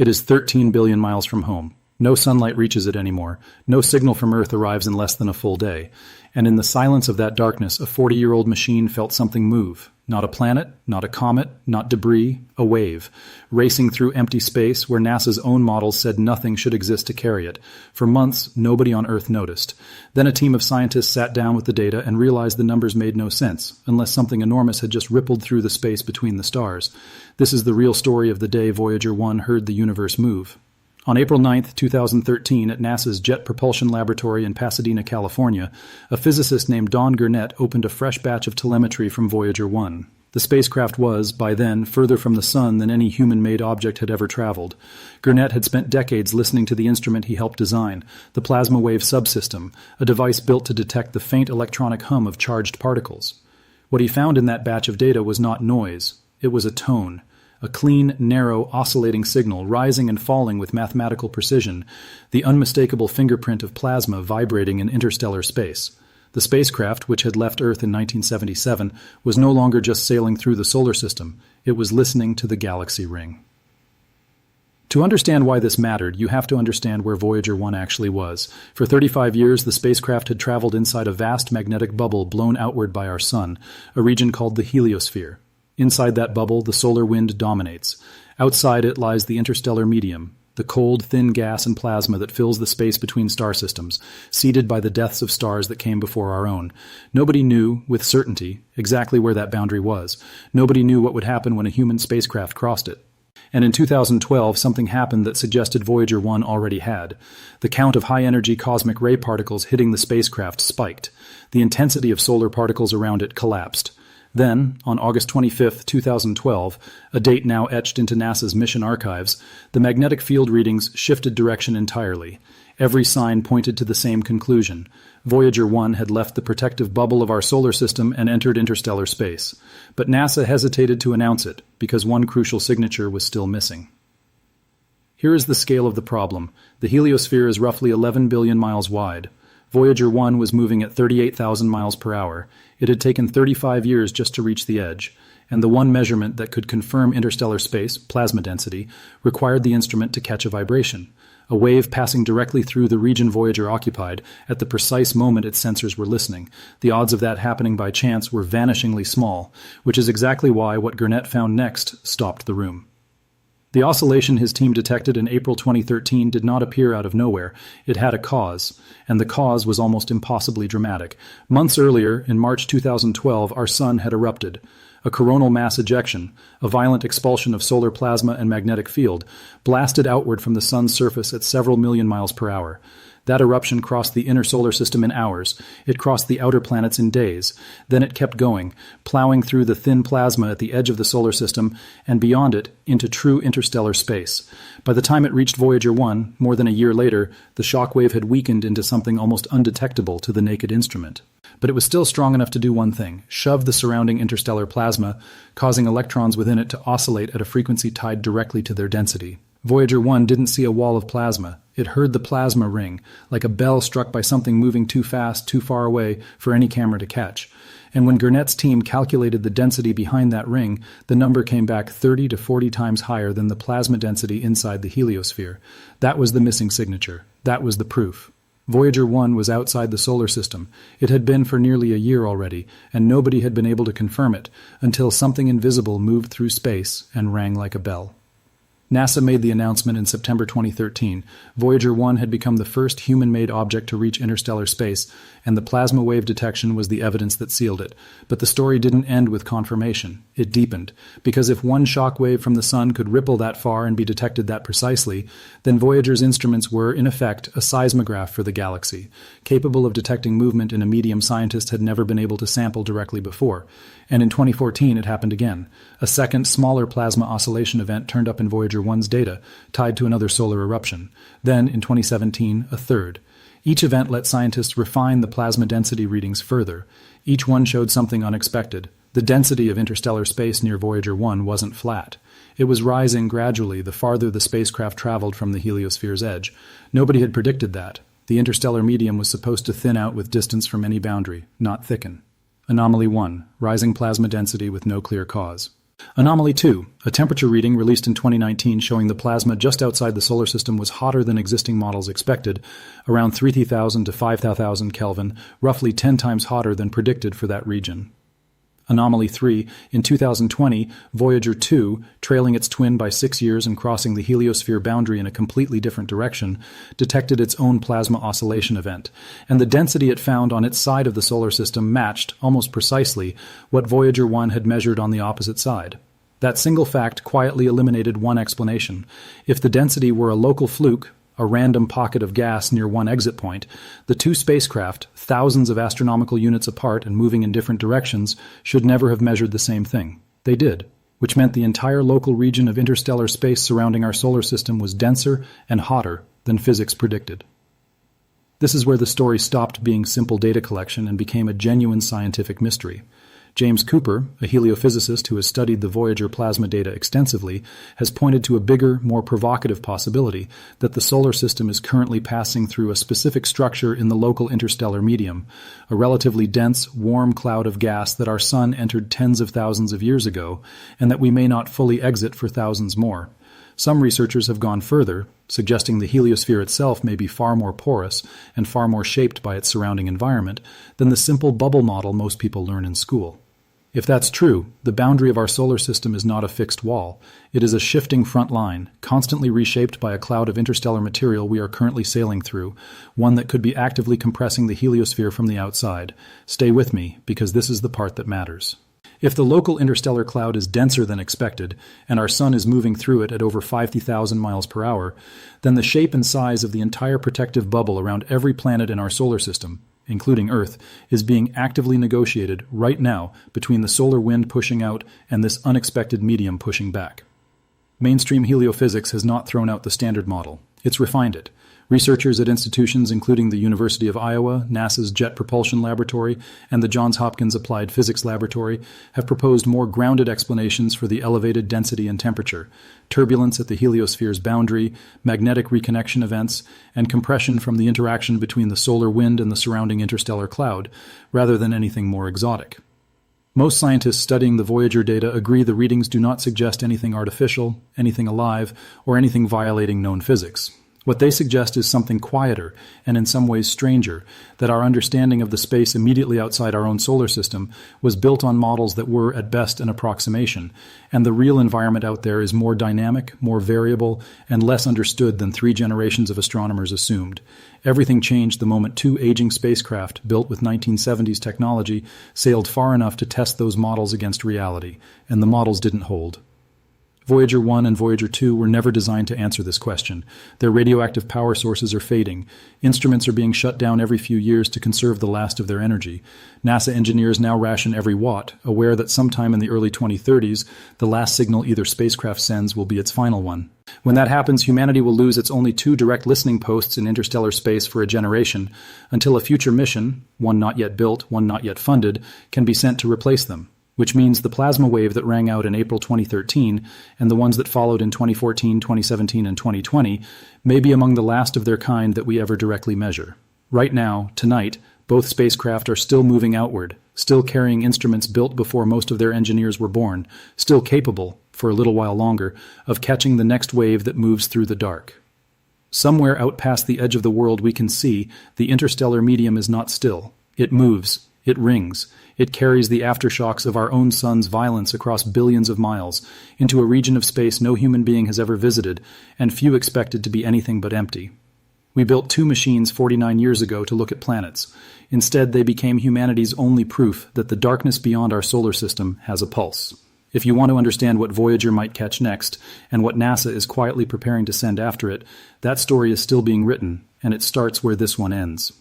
It is 13 billion miles from home. No sunlight reaches it anymore. No signal from Earth arrives in less than a full day. And in the silence of that darkness, a 40-year-old machine felt something move. Not a planet, not a comet, not debris, a wave, racing through empty space where NASA's own models said nothing should exist to carry it. For months, nobody on Earth noticed. Then a team of scientists sat down with the data and realized the numbers made no sense, unless something enormous had just rippled through the space between the stars. This is the real story of the day Voyager 1 heard the universe move. On April 9, 2013, at NASA's Jet Propulsion Laboratory in Pasadena, California, a physicist named Don Gurnett opened a fresh batch of telemetry from Voyager 1. The spacecraft was, by then, further from the Sun than any human-made object had ever traveled. Gurnett had spent decades listening to the instrument he helped design, the plasma wave subsystem, a device built to detect the faint electronic hum of charged particles. What he found in that batch of data was not noise. It was a tone. A clean, narrow, oscillating signal, rising and falling with mathematical precision, the unmistakable fingerprint of plasma vibrating in interstellar space. The spacecraft, which had left Earth in 1977, was no longer just sailing through the solar system. It was listening to the galaxy ring. To understand why this mattered, you have to understand where Voyager 1 actually was. For 35 years, the spacecraft had traveled inside a vast magnetic bubble blown outward by our sun, a region called the heliosphere. Inside that bubble, the solar wind dominates. Outside it lies the interstellar medium, the cold, thin gas and plasma that fills the space between star systems, seeded by the deaths of stars that came before our own. Nobody knew, with certainty, exactly where that boundary was. Nobody knew what would happen when a human spacecraft crossed it. And in 2012, something happened that suggested Voyager 1 already had. The count of high-energy cosmic ray particles hitting the spacecraft spiked. The intensity of solar particles around it collapsed. Then, on August 25, 2012, a date now etched into NASA's mission archives, the magnetic field readings shifted direction entirely. Every sign pointed to the same conclusion. Voyager 1 had left the protective bubble of our solar system and entered interstellar space. But NASA hesitated to announce it, because one crucial signature was still missing. Here is the scale of the problem. The heliosphere is roughly 11 billion miles wide. Voyager 1 was moving at 38,000 miles per hour. It had taken 35 years just to reach the edge, and the one measurement that could confirm interstellar space, plasma density, required the instrument to catch a vibration, a wave passing directly through the region Voyager occupied at the precise moment its sensors were listening. The odds of that happening by chance were vanishingly small, which is exactly why what Gurnett found next stopped the room. The oscillation his team detected in April 2013 did not appear out of nowhere. It had a cause, and the cause was almost impossibly dramatic. Months earlier, in March 2012, our sun had erupted. A coronal mass ejection, a violent expulsion of solar plasma and magnetic field, blasted outward from the sun's surface at several million miles per hour. That eruption crossed the inner solar system in hours. It crossed the outer planets in days. Then it kept going, plowing through the thin plasma at the edge of the solar system and beyond it into true interstellar space. By the time it reached Voyager 1, more than a year later, the shock wave had weakened into something almost undetectable to the naked instrument. But it was still strong enough to do one thing: shove the surrounding interstellar plasma, causing electrons within it to oscillate at a frequency tied directly to their density. Voyager 1 didn't see a wall of plasma. It heard the plasma ring, like a bell struck by something moving too fast, too far away for any camera to catch. And when Gurnett's team calculated the density behind that ring, the number came back 30 to 40 times higher than the plasma density inside the heliosphere. That was the missing signature. That was the proof. Voyager 1 was outside the solar system. It had been for nearly a year already, and nobody had been able to confirm it until something invisible moved through space and rang like a bell. NASA made the announcement in September 2013. Voyager 1 had become the first human-made object to reach interstellar space, and the plasma wave detection was the evidence that sealed it. But the story didn't end with confirmation. It deepened, because if one shock wave from the sun could ripple that far and be detected that precisely, then Voyager's instruments were, in effect, a seismograph for the galaxy, capable of detecting movement in a medium scientists had never been able to sample directly before. And in 2014, it happened again. A second, smaller plasma oscillation event turned up in Voyager 1's data, tied to another solar eruption. Then, in 2017, a third. Each event let scientists refine the plasma density readings further. Each one showed something unexpected. The density of interstellar space near Voyager 1 wasn't flat. It was rising gradually the farther the spacecraft traveled from the heliosphere's edge. Nobody had predicted that. The interstellar medium was supposed to thin out with distance from any boundary, not thicken. Anomaly 1. Rising plasma density with no clear cause. Anomaly 2, a temperature reading released in 2019 showing the plasma just outside the solar system was hotter than existing models expected, around 3,000 to 5,000 Kelvin, roughly 10 times hotter than predicted for that region. Anomaly 3, in 2020, Voyager 2, trailing its twin by 6 years and crossing the heliosphere boundary in a completely different direction, detected its own plasma oscillation event, and the density it found on its side of the solar system matched, almost precisely, what Voyager 1 had measured on the opposite side. That single fact quietly eliminated one explanation. If the density were a local fluke, a random pocket of gas near one exit point, the two spacecraft, thousands of astronomical units apart and moving in different directions, should never have measured the same thing. They did, which meant the entire local region of interstellar space surrounding our solar system was denser and hotter than physics predicted. This is where the story stopped being simple data collection and became a genuine scientific mystery. James Cooper, a heliophysicist who has studied the Voyager plasma data extensively, has pointed to a bigger, more provocative possibility that the solar system is currently passing through a specific structure in the local interstellar medium, a relatively dense, warm cloud of gas that our sun entered tens of thousands of years ago, and that we may not fully exit for thousands more. Some researchers have gone further, suggesting the heliosphere itself may be far more porous and far more shaped by its surrounding environment than the simple bubble model most people learn in school. If that's true, the boundary of our solar system is not a fixed wall. It is a shifting front line, constantly reshaped by a cloud of interstellar material we are currently sailing through, one that could be actively compressing the heliosphere from the outside. Stay with me, because this is the part that matters. If the local interstellar cloud is denser than expected, and our sun is moving through it at over 50,000 miles per hour, then the shape and size of the entire protective bubble around every planet in our solar system, including Earth, is being actively negotiated right now between the solar wind pushing out and this unexpected medium pushing back. Mainstream heliophysics has not thrown out the standard model. It's refined it. Researchers at institutions including the University of Iowa, NASA's Jet Propulsion Laboratory, and the Johns Hopkins Applied Physics Laboratory have proposed more grounded explanations for the elevated density and temperature, turbulence at the heliosphere's boundary, magnetic reconnection events, and compression from the interaction between the solar wind and the surrounding interstellar cloud, rather than anything more exotic. Most scientists studying the Voyager data agree the readings do not suggest anything artificial, anything alive, or anything violating known physics. What they suggest is something quieter and in some ways stranger, that our understanding of the space immediately outside our own solar system was built on models that were at best an approximation, and the real environment out there is more dynamic, more variable, and less understood than 3 generations of astronomers assumed. Everything changed the moment 2 aging spacecraft, built with 1970s technology, sailed far enough to test those models against reality, and the models didn't hold. Voyager 1 and Voyager 2 were never designed to answer this question. Their radioactive power sources are fading. Instruments are being shut down every few years to conserve the last of their energy. NASA engineers now ration every watt, aware that sometime in the early 2030s, the last signal either spacecraft sends will be its final one. When that happens, humanity will lose its only 2 direct listening posts in interstellar space for a generation, until a future mission, one not yet built, one not yet funded, can be sent to replace them. Which means the plasma wave that rang out in April 2013 and the ones that followed in 2014, 2017, and 2020 may be among the last of their kind that we ever directly measure. Right now, tonight, both spacecraft are still moving outward, still carrying instruments built before most of their engineers were born, still capable, for a little while longer, of catching the next wave that moves through the dark. Somewhere out past the edge of the world we can see, the interstellar medium is not still. It moves. It rings. It carries the aftershocks of our own sun's violence across billions of miles, into a region of space no human being has ever visited, and few expected to be anything but empty. We built 2 machines 49 years ago to look at planets. Instead, they became humanity's only proof that the darkness beyond our solar system has a pulse. If you want to understand what Voyager might catch next, and what NASA is quietly preparing to send after it, that story is still being written, and it starts where this one ends.